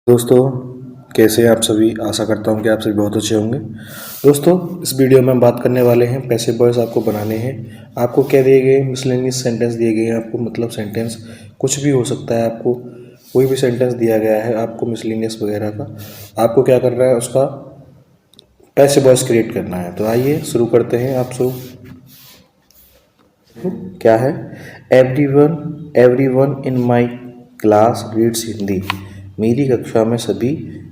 दोस्तों, कैसे हैं आप सभी। आशा करता हूं कि आप सभी बहुत अच्छे होंगे। दोस्तों, इस वीडियो में हम बात करने वाले हैं पैसिव वॉइस आपको बनाने हैं। आपको क्या दिए गए, मिसलेनियस सेंटेंस दिए गए हैं आपको, मतलब सेंटेंस कुछ भी हो सकता है। आपको कोई भी सेंटेंस दिया गया है आपको मिसलेनियस वगैरह का, आपको क्या करना है, उसका पैसिव वॉइस क्रिएट करना है। तो आइए शुरू करते हैं। आप शुरू क्या है, everyone in my class reads Hindi. मेरी कक्षा में सभी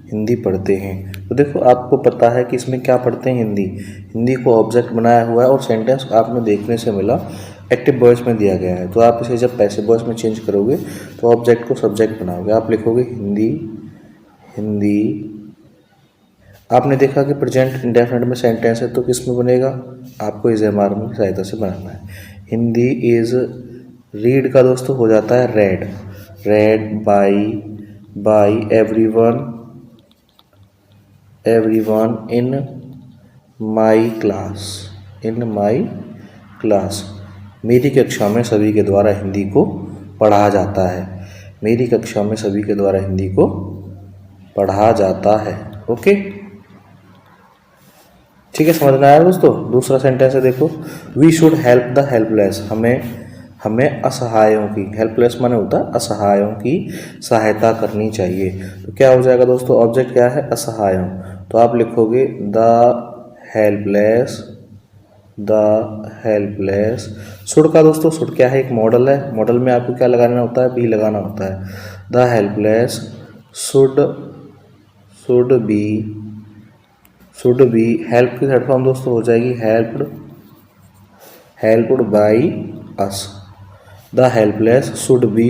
हिंदी पढ़ते हैं। तो देखो, आपको पता है कि इसमें क्या पढ़ते हैं, हिंदी। हिंदी को ऑब्जेक्ट बनाया हुआ है और सेंटेंस आपने देखने से मिला एक्टिव वॉइस में दिया गया है। तो आप इसे जब पैसिव वॉइस में चेंज करोगे तो ऑब्जेक्ट को सब्जेक्ट बनाओगे। आप लिखोगे हिंदी हिंदी। आपने देखा कि प्रेजेंट इंडेफिनिट में सेंटेंस है तो किस में बनेगा, आपको इस एमआर की सहायता से बनाना है। हिंदी इज रीड का दोस्तों हो जाता है red. Red by everyone in my class. मेरी कक्षा में सभी के द्वारा हिंदी को पढ़ा जाता है। मेरी कक्षा में सभी के द्वारा हिंदी को पढ़ा जाता है। ओके, ठीक है, समझ में आया दोस्तों। दूसरा सेंटेंस है, देखो, we should help the helpless. हमें असहायों की, हेल्पलेस माने होता है असहायों की सहायता करनी चाहिए। तो क्या हो जाएगा दोस्तों, ऑब्जेक्ट क्या है, असहायों। तो आप लिखोगे द हेल्पलेस। शुड का दोस्तों, शुड क्या है, एक मॉडल है। मॉडल में आपको क्या लगाना होता है, बी लगाना होता है। The helpless should be help की थर्ड फॉर्म दोस्तों हो जाएगी helped by us. The helpless should be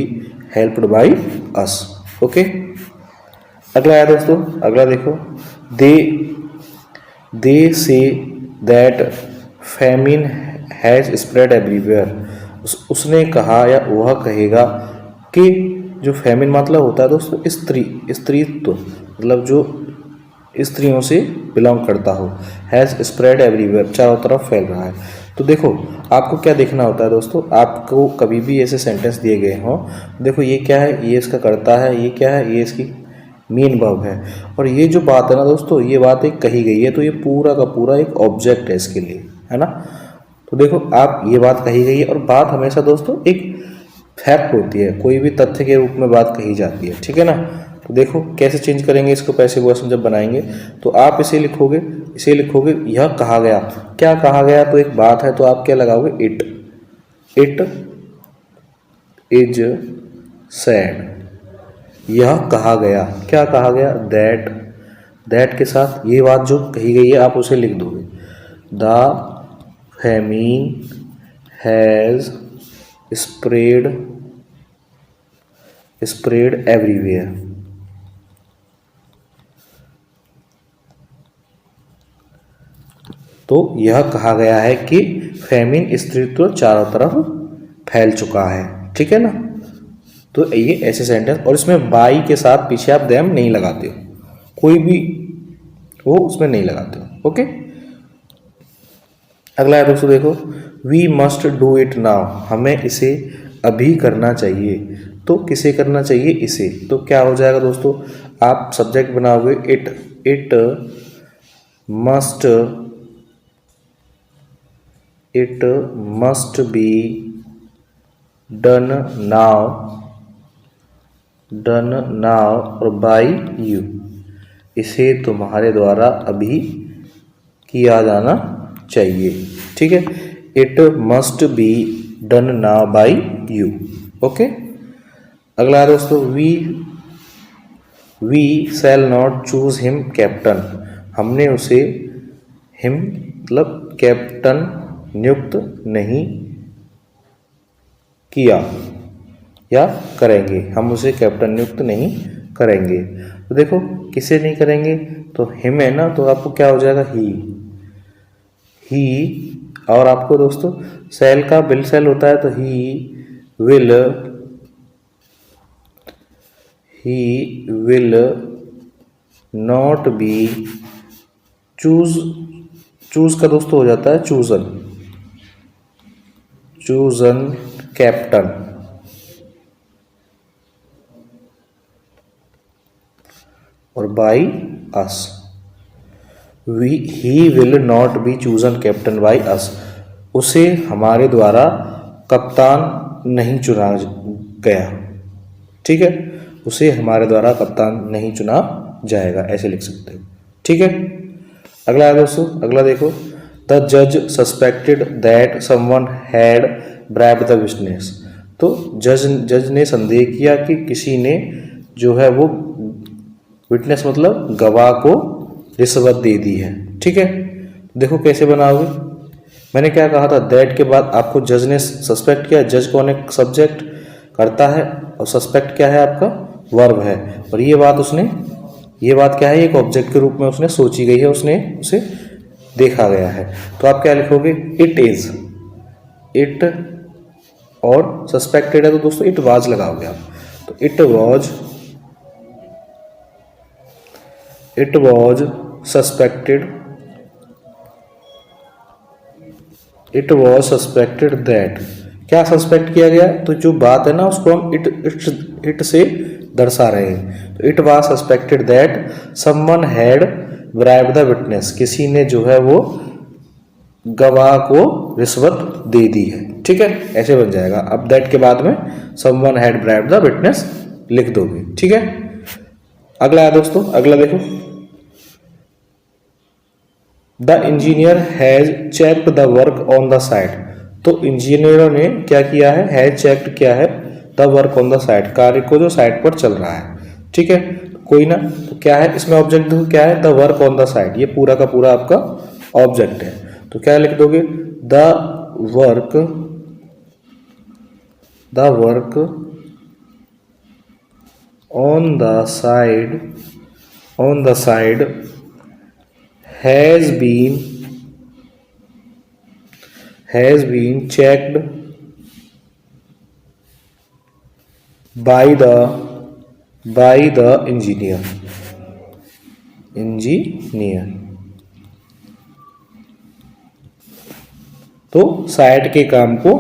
helped by us. Okay, अगला है दोस्तों, अगला देखो, they say that famine has spread everywhere. उसने कहा या वह कहेगा कि जो फेमिन मतलब होता है दोस्तों स्त्रीत्व, मतलब जो स्त्रियों से बिलोंग करता हो, हैज़ स्प्रेड एवरीवेयर, चारों तरफ फैल रहा है। तो देखो, आपको क्या देखना होता है दोस्तों, आपको कभी भी ऐसे सेंटेंस दिए गए हों, देखो ये क्या है, ये इसका कर्ता है, ये क्या है, ये इसकी मेन वर्ब है। और ये जो बात है ना दोस्तों, ये बात एक कही गई है, तो ये पूरा का पूरा एक ऑब्जेक्ट है इसके लिए, है ना। तो देखो, आप ये बात कही गई है, और बात हमेशा दोस्तों एक फैक्ट होती है, कोई भी तथ्य के रूप में बात कही जाती है, ठीक है ना। तो देखो कैसे चेंज करेंगे इसको पैसिव वॉइस में जब बनाएंगे। तो आप इसे लिखोगे यह कहा गया। क्या कहा गया, तो एक बात है तो आप क्या लगाओगे, इट इज सैड। यह कहा गया, क्या कहा गया, दैट के साथ ये बात जो कही गई है आप उसे लिख दोगे। The famine has spread everywhere. तो यह कहा गया है कि फेमिन स्त्रीत्व चारों तरफ फैल चुका है, ठीक है ना। तो ये ऐसे सेंटेंस, और इसमें बाई के साथ पीछे आप देम नहीं लगाते हो, कोई भी वो उसमें नहीं लगाते हो। ओके, अगला है दोस्तों, देखो, we must do it now. हमें इसे अभी करना चाहिए। तो किसे करना चाहिए, इसे। तो क्या हो जाएगा दोस्तों, आप सब्जेक्ट बनाओगे it must be done now और बाय यू। इसे तुम्हारे द्वारा अभी किया जाना चाहिए, ठीक है। It must be done now by you. Okay, अगला है दोस्तों, we shall not choose him captain. हमने उसे हिम मतलब कैप्टन नियुक्त नहीं किया या करेंगे। हम उसे कैप्टन नियुक्त नहीं करेंगे। तो देखो, किसे नहीं करेंगे, तो हिम है ना, तो आपको क्या हो जाएगा, ही। और आपको दोस्तों सेल का विल सेल होता है, तो he will not be choose का दोस्तों हो जाता है चूजन कैप्टन। और by us. He will not be chosen captain by us, उसे हमारे द्वारा कप्तान नहीं चुना गया। ठीक है, उसे हमारे द्वारा कप्तान नहीं चुना जाएगा, ऐसे लिख सकते हो। ठीक है, अगला है दोस्तों, अगला देखो, द जज suspected that someone had bribe the witness. तो जज ने संदेह किया कि किसी ने जो है वो विटनेस मतलब गवाह को रिश्वत दे दी है। ठीक है, देखो कैसे बनाओगे। मैंने क्या कहा था, दैट के बाद आपको जज ने सस्पेक्ट किया। जज कौन है, सब्जेक्ट करता है, और सस्पेक्ट क्या है आपका, वर्ब है। और ये बात क्या है, एक ऑब्जेक्ट के रूप में उसने सोची गई है, उसने उसे देखा गया है। तो आप क्या लिखोगे, इट इज, इट और सस्पेक्टेड है तो दोस्तों इट वाज लगाओगे आप। तो इट वॉज सस्पेक्टेड दैट, क्या सस्पेक्ट किया गया, तो जो बात है ना उसको हम इट से दर्शा रहे हैं। तो it was suspected that someone had bribe the witness, किसी ने जो है वो गवाह को रिश्वत दे दी है। ठीक है, ऐसे बन जाएगा। अब दैट के बाद में someone had bribe the witness लिख दोगे। ठीक है, अगला है दोस्तों, अगला देखो, the engineer has checked the work on the site. तो इंजीनियरों ने क्या किया है, हैज चेक्ड किया है the work on the site, कार्य को जो साइट पर चल रहा है। ठीक है, कोई ना, तो क्या है इसमें ऑब्जेक्ट देखो क्या है, the work on the site, ये पूरा का पूरा आपका ऑब्जेक्ट है। तो क्या लिख दोगे, the work on the side has been checked by the engineer। तो साइट के काम को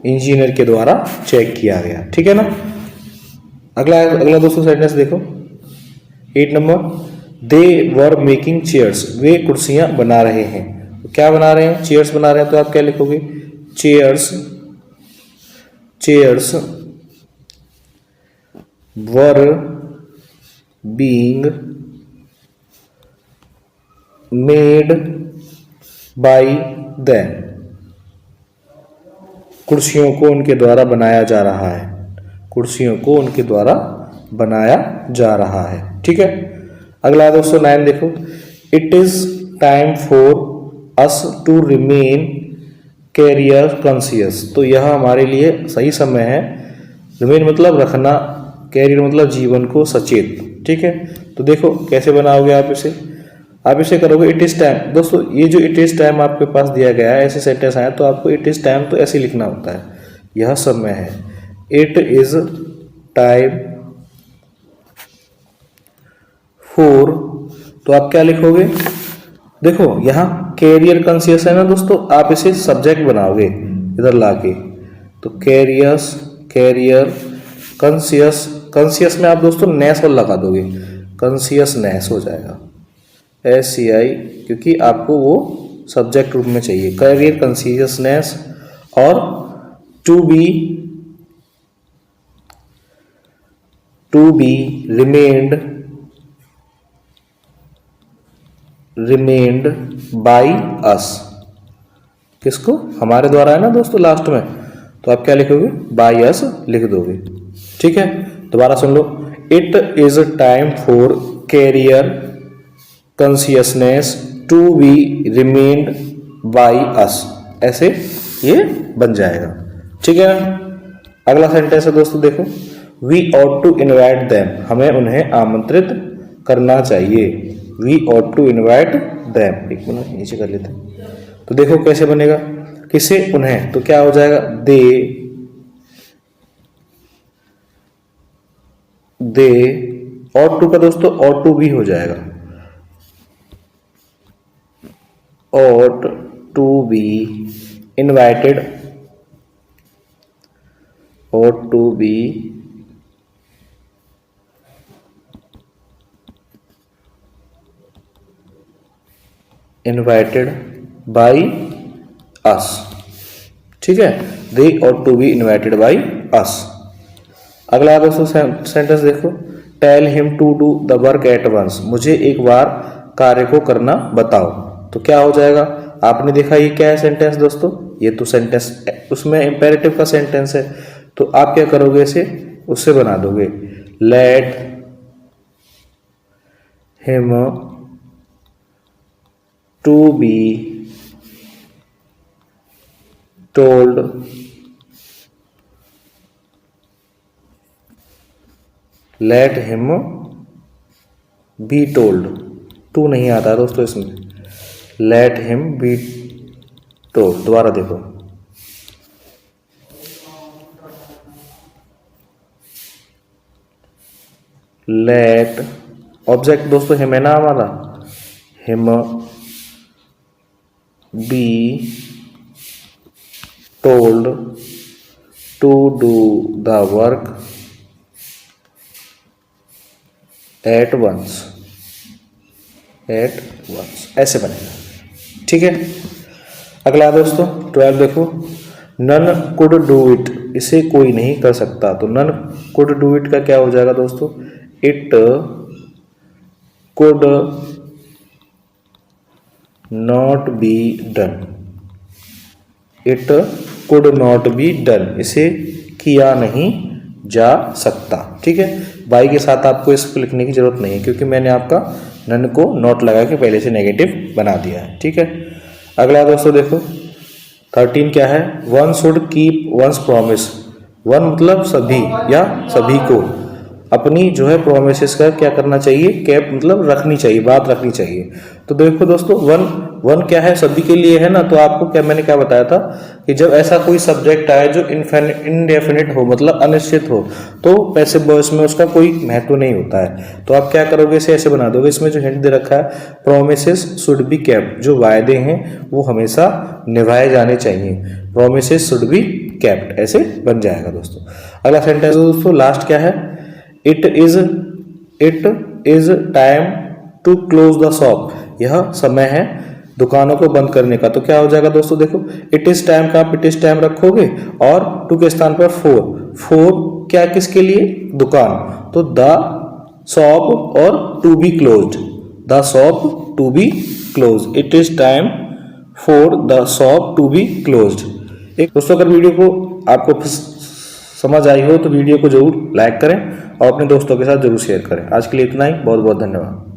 इंजीनियर के द्वारा चेक किया गया। ठीक है ना, अगला दोस्तों सेंटेंस देखो, 8 number, they were making chairs, वे कुर्सियां बना रहे हैं। तो क्या बना रहे हैं, चेयर्स बना रहे हैं। तो आप क्या लिखोगे, chairs were being made by them, कुर्सियों को उनके द्वारा बनाया जा रहा है, कुर्सियों को उनके द्वारा बनाया जा रहा है। ठीक है, अगला दोस्तों 9 देखो, it is time for us to remain career conscious. तो यह हमारे लिए सही समय है, रिमेन मतलब रखना, कैरियर मतलब जीवन को सचेत। ठीक है, तो देखो कैसे बनाओगे आप इसे करोगे, इट इज टाइम। दोस्तों ये जो इट इज टाइम आपके पास दिया गया है, ऐसे सेंटेंस आए तो आपको इट इज टाइम तो ऐसे लिखना होता है, यह समय है, इट इज टाइम फॉर। तो आप क्या लिखोगे, देखो यहाँ कैरियर कॉन्शियस है ना दोस्तों, आप इसे सब्जेक्ट बनाओगे इधर लाके। तो कैरियर कॉन्शियस में आप दोस्तों नेस और लगा दोगे, कॉन्शियसनेस हो जाएगा, SCI, क्योंकि आपको वो सब्जेक्ट रूप में चाहिए, कैरियर कॉन्शियसनेस। और to be remained by us, किसको, हमारे द्वारा है ना दोस्तों लास्ट में। तो आप क्या लिखोगे, बाई अस लिख दोगे। ठीक है, दोबारा सुन लो, it is time for career consciousness to be remained by us, ऐसे ये बन जाएगा। ठीक है, अगला सेंटेंस है दोस्तों देखो, we ought to invite them, हमें उन्हें आमंत्रित करना चाहिए, we ought to invite them. एक मिनट नीचे कर लेते हैं, तो देखो कैसे बनेगा, किसे, उन्हें, तो क्या हो जाएगा, दे ऑट टू का दोस्तों ऑट टू भी हो जाएगा, ought to be invited, ought to be invited by us, ठीक है, they ought to be invited by us. अगला दोस्तों सेंटेंस देखो, tell him to do the work at once, मुझे एक बार कार्य को करना बताओ। तो क्या हो जाएगा, आपने देखा ये क्या है सेंटेंस दोस्तों, ये तो सेंटेंस उसमें इंपेरेटिव का सेंटेंस है, तो आप क्या करोगे, इसे उससे बना दोगे, let him to be told let him be told, टू नहीं आता दोस्तों इसमें, लेट हिम बी टोल्ड। दोबारा देखो, लेट ऑब्जेक्ट दोस्तों हिम है ना हमारा, him be told to do the work at once, ऐसे बनेगा, ठीक है। अगला दोस्तों 12 देखो, नन कुड डू इट, इसे कोई नहीं कर सकता, तो नन कुड डू इट का क्या हो जाएगा दोस्तों, it could not be done, it could not be done, इसे किया नहीं जा सकता, ठीक है। बाई के साथ आपको इसको लिखने की जरूरत नहीं है, क्योंकि मैंने आपका नन को नॉट लगा के पहले से नेगेटिव बना दिया है, ठीक है। अगला दोस्तों देखो 13 क्या है, one should keep once promise, one मतलब सभी या सभी को अपनी जो है प्रोमिसेस का क्या करना चाहिए, कैप मतलब रखनी चाहिए, बात रखनी चाहिए। तो देखो दोस्तों वन क्या है, सभी के लिए है ना, तो आपको क्या मैंने क्या बताया था कि जब ऐसा कोई सब्जेक्ट आए जो इनडेफिनिट हो मतलब अनिश्चित हो, तो पैसिव वॉइस में उसका कोई महत्व नहीं होता है। तो आप क्या करोगे, इसे ऐसे बना दोगे, इसमें जो हिंट दे रखा है, प्रोमिसेस शुड बी केप्ट, जो वायदे हैं वो हमेशा निभाए जाने चाहिए, प्रोमिसेस शुड बी केप्ट, ऐसे बन जाएगा दोस्तों। अगला सेंटेंस दोस्तों लास्ट क्या है, it is time to close the shop, यह समय है दुकानों को बंद करने का। तो क्या हो जाएगा दोस्तों, देखो इट इज टाइम का आप इट इज टाइम रखोगे और टू के स्थान पर फोर क्या किसके लिए, दुकान, तो the shop ought to be closed, the shop to be close, it is time for the shop to be closed. एक दोस्तों अगर वीडियो को आपको समझ आई हो तो वीडियो को जरूर लाइक करें और अपने दोस्तों के साथ जरूर शेयर करें। आज के लिए इतना ही, बहुत बहुत धन्यवाद।